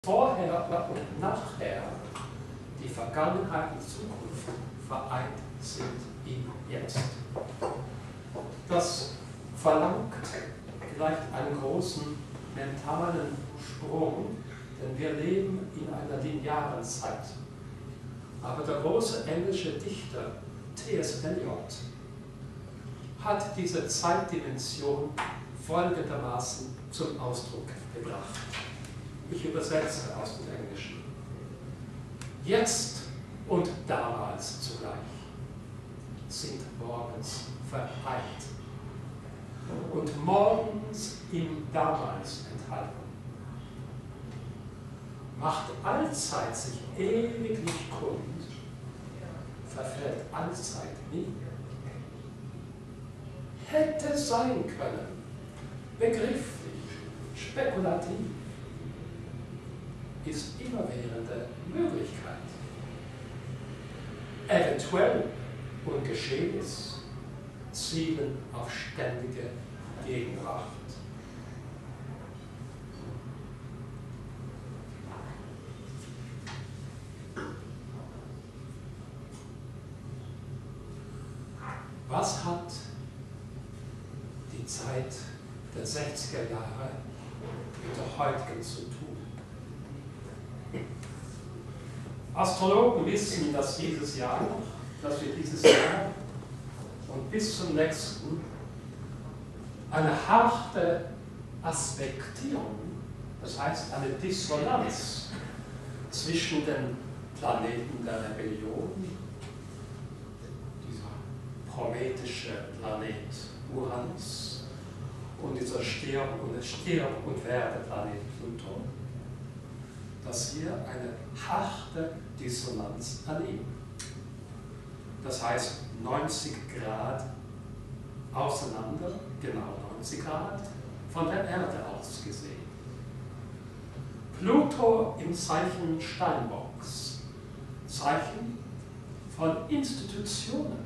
vorher und nachher, die Vergangenheit und Zukunft vereint sind im Jetzt. Das verlangt vielleicht einen großen mentalen Sprung, denn wir leben in einer linearen Zeit. Aber der große englische Dichter T.S. Eliot hat diese Zeitdimension folgendermaßen zum Ausdruck gebracht. Ich übersetze aus dem Englischen. Jetzt und damals zugleich sind morgens vereint und morgens im Damals enthalten. Macht allzeit sich ewiglich kund, verfällt allzeit nie. Hätte sein können, begrifflich, spekulativ, ist immerwährende Möglichkeit. Eventuell und Geschehnis zielen auf ständige Gegenwart. Was hat die Zeit der 60er Jahre mit der heutigen zu tun? Astrologen wissen, dass wir dieses Jahr und bis zum nächsten eine harte Aspektierung, das heißt eine Dissonanz zwischen den Planeten der Rebellion, dieser prometheusche Planet Uranus und dieser Stirb- und Werdeplanet Pluto, dass wir eine harte Dissonanz erleben. Das heißt 90 Grad auseinander, genau 90 Grad, von der Erde aus gesehen. Pluto im Zeichen Steinbocks, Zeichen von Institutionen,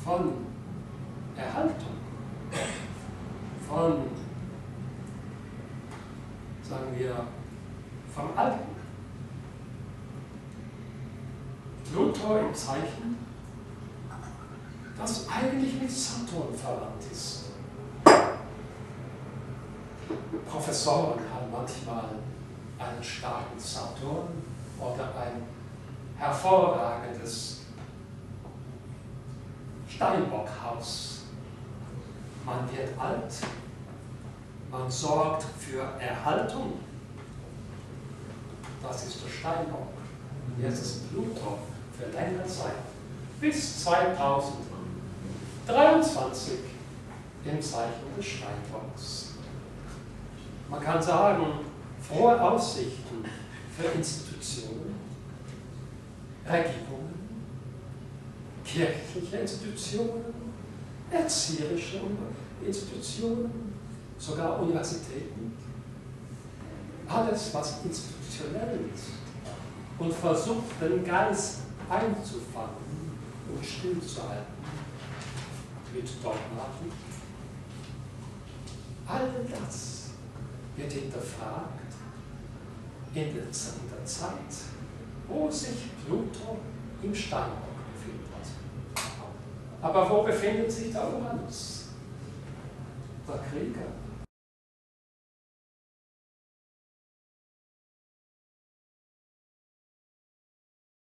von Erhaltung, von, sagen wir, vom Alten. Pluto im Zeichen, das eigentlich mit Saturn verwandt ist. Professoren haben manchmal einen starken Saturn oder ein hervorragendes Steinbockhaus. Man wird alt, man sorgt für Erhaltung. Das ist der Steinbock. Und jetzt ist Pluto für längere Zeit, bis 2023 im Zeichen des Steinbocks. Man kann sagen, frohe Aussichten für Institutionen, Regierungen, kirchliche Institutionen, erzieherische Institutionen, sogar Universitäten. Alles, was institutionell ist und versucht, den Geist einzufangen und stillzuhalten mit Dogmaten. All das wird hinterfragt in der Zeit, wo sich Pluto im Steinbock befindet. Aber wo befindet sich der Uranus? Der Krieger,